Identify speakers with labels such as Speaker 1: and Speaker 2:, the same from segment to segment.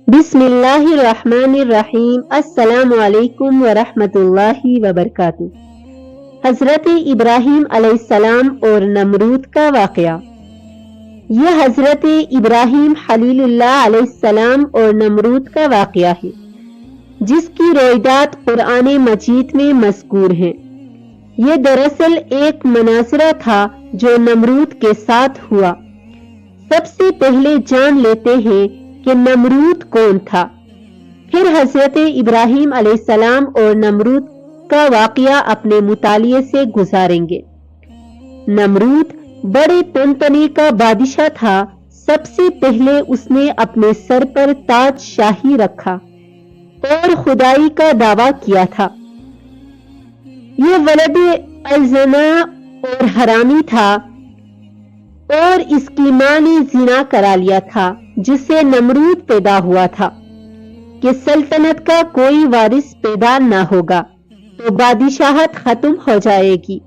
Speaker 1: بسم اللہ الرحمن الرحیم۔ السلام علیکم ورحمۃ اللہ وبرکاتہ۔ حضرت ابراہیم علیہ السلام اور نمرود کا واقعہ۔ یہ حضرت ابراہیم خلیل اللہ علیہ السلام اور نمرود کا واقعہ ہے جس کی روایات قرآن مجید میں مذکور ہیں۔ یہ دراصل ایک مناظرہ تھا جو نمرود کے ساتھ ہوا۔ سب سے پہلے جان لیتے ہیں کہ نمرود کون تھا، پھر حضرت ابراہیم علیہ السلام اور نمرود کا واقعہ اپنے مطالعے سے گزاریں گے۔ نمرود بڑے تنتنے کا بادشاہ تھا۔ سب سے پہلے اس نے اپنے سر پر تاج شاہی رکھا اور خدائی کا دعویٰ کیا تھا۔ یہ ولد الزنا اور حرامی تھا اور اس کی ماں نے زنا کرا لیا تھا، جس سے نمرود پیدا ہوا تھا کہ سلطنت کا کوئی وارث پیدا نہ ہوگا تو بادشاہت ختم ہو جائے گی۔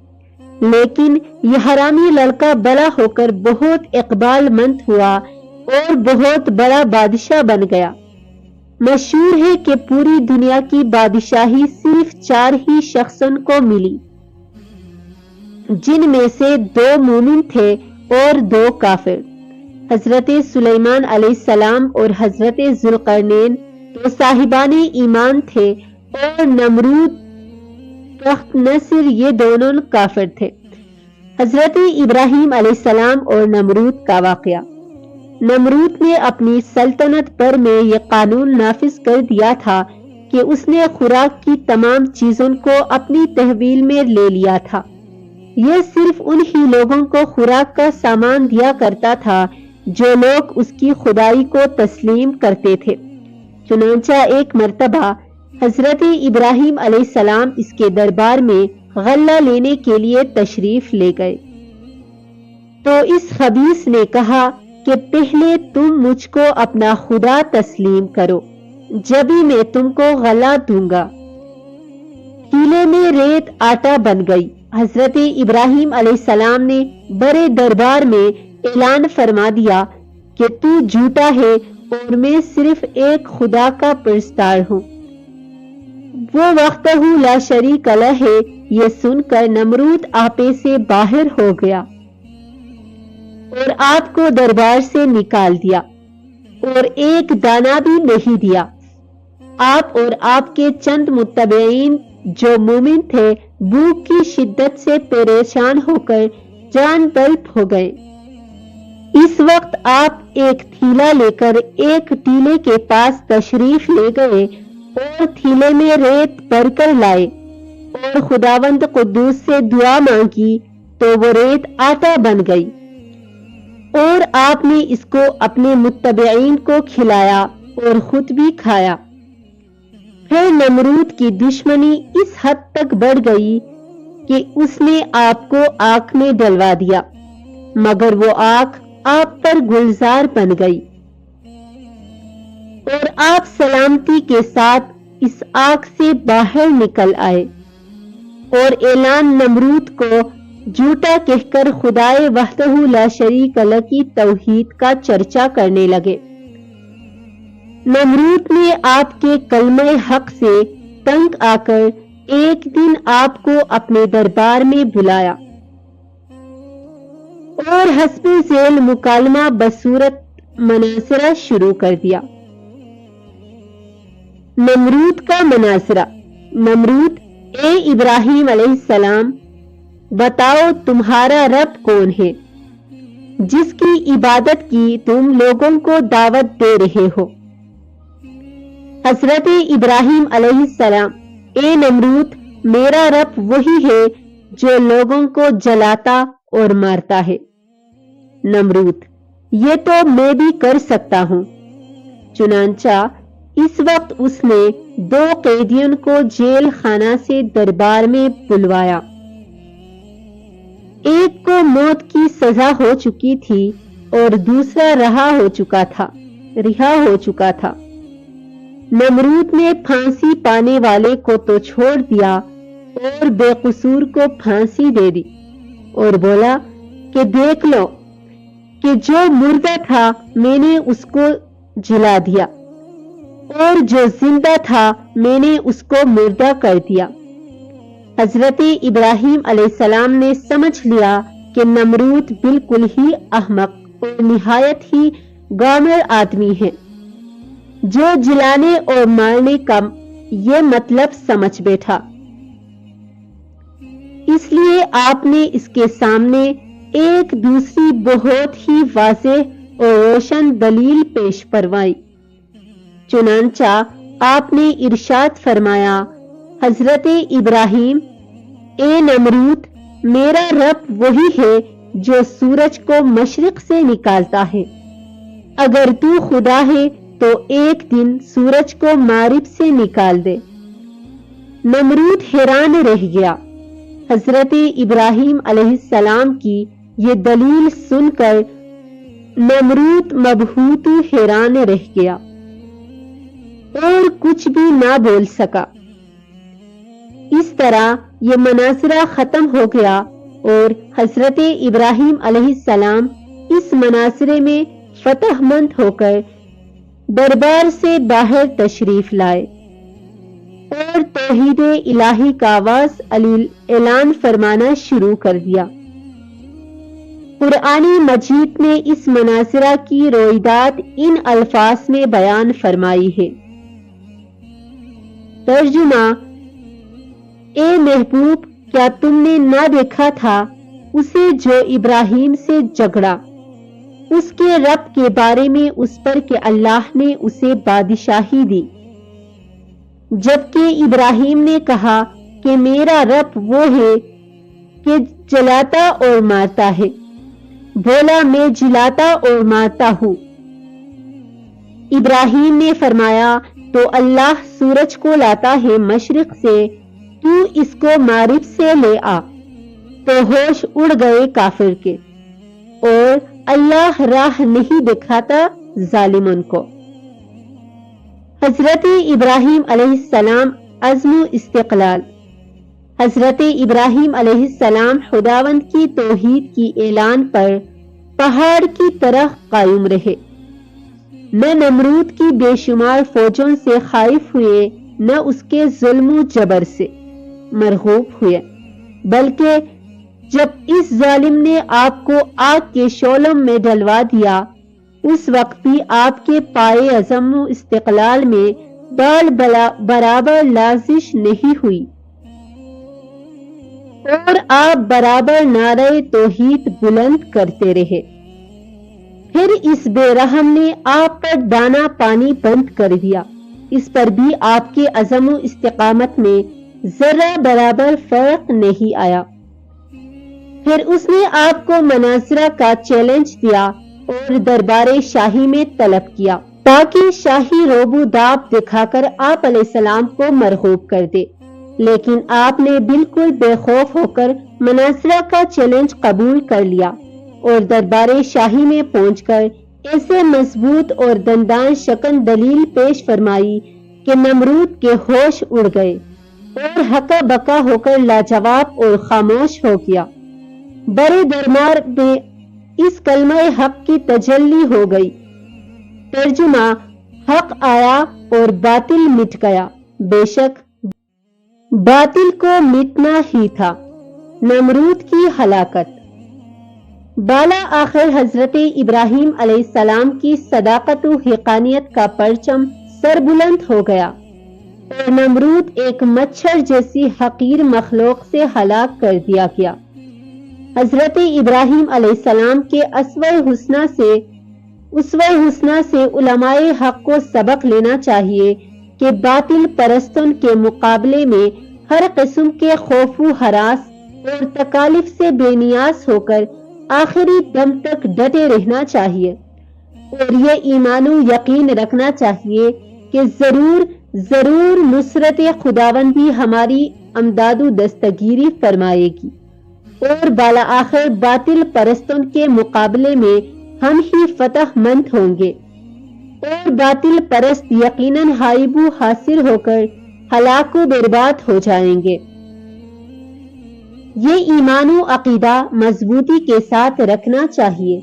Speaker 1: لیکن یہ حرامی لڑکا بڑا ہو کر بہت اقبال مند ہوا اور بہت بڑا بادشاہ بن گیا۔ مشہور ہے کہ پوری دنیا کی بادشاہی صرف 4 ہی شخصوں کو ملی، جن میں سے 2 مومن تھے اور 2 کافر۔ حضرت سلیمان علیہ السلام اور حضرت ذوالقرنین تو صاحبان ایمان تھے، اور نمرود بخت نصر یہ دونوں کافر تھے۔ حضرت ابراہیم علیہ السلام اور نمرود کا واقعہ۔ نمرود نے اپنی سلطنت پر میں یہ قانون نافذ کر دیا تھا کہ اس نے خوراک کی تمام چیزوں کو اپنی تحویل میں لے لیا تھا۔ یہ صرف انہی لوگوں کو خوراک کا سامان دیا کرتا تھا جو لوگ اس کی خدائی کو تسلیم کرتے تھے۔ چنانچہ ایک مرتبہ حضرت ابراہیم علیہ السلام اس کے دربار میں غلہ لینے کے لیے تشریف لے گئے تو اس خبیث نے کہا کہ پہلے تم مجھ کو اپنا خدا تسلیم کرو، جبھی میں تم کو غلہ دوں گا۔ کیلے میں ریت آٹا بن گئی۔ حضرت ابراہیم علیہ السلام نے بڑے دربار میں اعلان فرما دیا کہ تو جھوٹا ہے اور میں صرف ایک خدا کا پرستار ہوں۔ وہ وحدہ لا شریک لہ ہے، یہ سن کر نمرود آپے سے باہر ہو گیا اور آپ کو دربار سے نکال دیا اور ایک دانہ بھی نہیں دیا۔ آپ اور آپ کے چند متبعین جو مومن تھے بھوک کی شدت سے پریشان ہو کر جان طلب ہو گئے۔ اس وقت آپ ایک تھیلا لے کر ایک ٹیلے کے پاس تشریف لے گئے اور تھیلے میں ریت بھر کر لائے اور خداوند قدوس سے دعا مانگی تو وہ ریت آٹا بن گئی، اور آپ نے اس کو اپنے متبعین کو کھلایا اور خود بھی کھایا۔ پھر نمرود کی دشمنی اس حد تک بڑھ گئی کہ اس نے آپ کو آگ میں ڈلوا دیا، مگر وہ آگ آپ پر گلزار بن گئی اور آپ سلامتی کے ساتھ اس آگ سے باہر نکل آئے اور اعلان نمرود کو جھوٹا کہہ کر خدائے وحدہ لا شریک لہ کی توحید کا چرچا کرنے لگے۔ نمرود نے آپ کے کلمہ حق سے تنگ آ کر ایک دن آپ کو اپنے دربار میں بلایا اور حسب ذیل مکالمہ بصورت مناظرہ شروع کر دیا۔ نمرود کا مناظرہ۔ نمرود: اے ابراہیم علیہ السلام، بتاؤ تمہارا رب کون ہے جس کی عبادت کی تم لوگوں کو دعوت دے رہے ہو؟ حضرت ابراہیم علیہ السلام: اے نمرود، میرا رب وہی ہے جو لوگوں کو جلاتا اور مارتا ہے۔ نمرود: یہ تو میں بھی کر سکتا ہوں۔ چنانچہ اس وقت اس نے 2 قیدیوں کو جیل خانہ سے دربار میں بلوایا۔ ایک کو موت کی سزا ہو چکی تھی اور دوسرا رہا ہو چکا تھا۔ نمرود نے پھانسی پانے والے کو تو چھوڑ دیا اور بے قصور کو پھانسی دے دی اور بولا کہ دیکھ لو کہ جو مردہ تھا میں نے اس کو جلا دیا، اور جو زندہ تھا میں نے اس کو مردہ کر دیا۔ حضرت ابراہیم علیہ السلام نے سمجھ لیا کہ نمرود بالکل ہی احمق اور نہایت ہی گامر آدمی ہے، جو جلانے اور مارنے کا یہ مطلب سمجھ بیٹھا۔ اس لیے آپ نے اس کے سامنے ایک دوسری بہت ہی واضح اور روشن دلیل پیش فرمائی۔ چنانچہ آپ نے ارشاد فرمایا، حضرت ابراہیم، اے نمرود، میرا رب وہی ہے جو سورج کو مشرق سے نکالتا ہے۔ اگر تو خدا ہے تو ایک دن سورج کو مغرب سے نکال دے۔ نمرود حیران رہ گیا۔ حضرت ابراہیم علیہ السلام کی یہ دلیل سن کر نمرود مبہوت و حیران رہ گیا اور کچھ بھی نہ بول سکا۔ اس طرح یہ مناظرہ ختم ہو گیا اور حضرت ابراہیم علیہ السلام اس مناظرے میں فتح مند ہو کر دربار سے باہر تشریف لائے اور توحید الہی کا آواز اعلان فرمانا شروع کر دیا۔ قرآن مجید نے اس مناظرہ کی رویداد ان الفاظ میں بیان فرمائی ہے۔ ترجمہ: اے محبوب، کیا تم نے نہ دیکھا تھا اسے جو ابراہیم سے جھگڑا اس کے رب کے بارے میں اس پر کہ اللہ نے اسے بادشاہی دی، جبکہ ابراہیم نے کہا کہ میرا رب وہ ہے کہ جلاتا اور مارتا ہے۔ بولا، میں جلاتا اور مارتا ہوں۔ ابراہیم نے فرمایا، تو اللہ سورج کو لاتا ہے مشرق سے، تو اس کو مغرب سے لے آ۔ تو ہوش اڑ گئے کافر کے، اور اللہ راہ نہیں دکھاتا ظالمن کو۔ حضرت ابراہیم علیہ السلام عزم و استقلال۔ حضرت ابراہیم علیہ السلام خداوند کی توحید کی اعلان پر پہاڑ کی طرح قائم رہے۔ نہ نمرود کی بے شمار فوجوں سے خائف ہوئے، نہ اس کے ظلم و جبر سے مرعوب ہوئے، بلکہ جب اس ظالم نے آپ کو آگ کے شعلوں میں ڈلوا دیا، اس وقت بھی آپ کے پائے عزم و استقلال میں بال برابر لرزش نہیں ہوئی، اور آپ برابر نعرہ توحید بلند کرتے رہے۔ پھر اس بے رحم نے آپ پر دانا پانی بند کر دیا، اس پر بھی آپ کے عزم و استقامت میں ذرہ برابر فرق نہیں آیا۔ پھر اس نے آپ کو مناظرہ کا چیلنج دیا اور دربار شاہی میں طلب کیا تاکہ شاہی روب و داب دکھا کر آپ علیہ السلام کو مرغوب کر دے، لیکن آپ نے بالکل بے خوف ہو کر مناظرہ کا چیلنج قبول کر لیا اور دربار شاہی میں پہنچ کر ایسے مضبوط اور دندان شکن دلیل پیش فرمائی کہ نمرود کے ہوش اڑ گئے اور ہکا بکا ہو کر لاجواب اور خاموش ہو گیا۔ بڑے دربار میں اس کلمہ حق کی تجلی ہو گئی۔ ترجمہ: حق آیا اور باطل مٹ گیا، بے شک باطل کو مٹنا ہی تھا۔ نمرود کی ہلاکت۔ بالا آخر حضرت ابراہیم علیہ السلام کی صداقت و حقانیت کا پرچم سر بلند ہو گیا اور نمرود ایک مچھر جیسی حقیر مخلوق سے ہلاک کر دیا گیا۔ حضرت ابراہیم علیہ السلام کے اسوہ حسنہ سے علماء حق کو سبق لینا چاہیے کہ باطل پرستوں کے مقابلے میں ہر قسم کے خوف و ہراس اور تکالیف سے بے نیاز ہو کر آخری دم تک ڈٹے رہنا چاہیے، اور یہ ایمان و یقین رکھنا چاہیے کہ ضرور نصرت خداوندی ہماری امداد و دستگیری فرمائے گی، اور بالا آخر باطل پرستوں کے مقابلے میں ہم ہی فتح مند ہوں گے، اور باطل پرست یقیناً غالب و حاصل ہو کر ہلاک و برباد ہو جائیں گے۔ یہ ایمان و عقیدہ مضبوطی کے ساتھ رکھنا چاہیے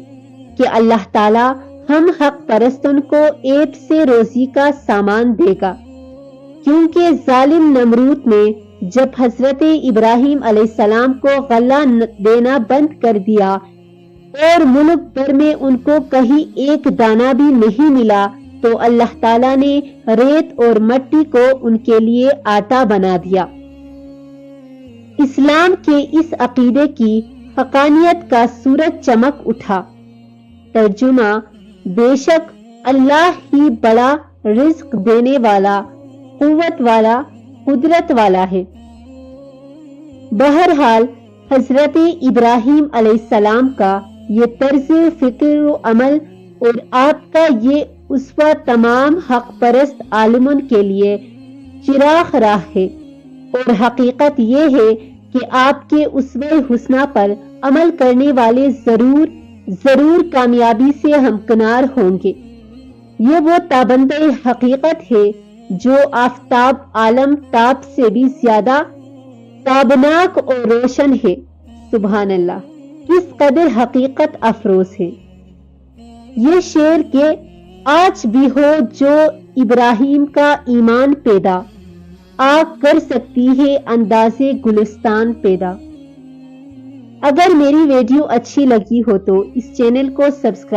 Speaker 1: کہ اللہ تعالی ہم حق پرستن کو ایٹ سے روزی کا سامان دے گا، کیونکہ ظالم نمرود نے جب حضرت ابراہیم علیہ السلام کو غلہ دینا بند کر دیا اور ملک بھر میں ان کو کہیں ایک دانہ بھی نہیں ملا، تو اللہ تعالیٰ نے ریت اور مٹی کو ان کے لیے آٹا بنا دیا۔ اسلام کے اس عقیدے کی حقانیت کا سورج چمک اٹھا۔ ترجمہ: بے شک اللہ ہی بڑا رزق دینے والا، قوت والا، قدرت والا ہے۔ بہرحال حضرت ابراہیم علیہ السلام کا یہ طرز فکر و عمل اور آپ کا یہ اسوہ تمام حق پرست عالموں کے لیے چراغ راہ ہے، اور حقیقت یہ ہے کہ آپ کے اسوہ حسنہ پر عمل کرنے والے ضرور کامیابی سے ہمکنار ہوں گے۔ یہ وہ تابندہ حقیقت ہے جو آفتاب عالم تاب سے بھی زیادہ تابناک اور روشن ہے۔ سبحان اللہ، کس قدر حقیقت افروز ہے یہ شعر کہ آج بھی ہو جو ابراہیم کا ایمان پیدا، آگ کر سکتی ہے انداز گلستان پیدا۔ اگر میری ویڈیو اچھی لگی ہو تو اس چینل کو سبسکرائب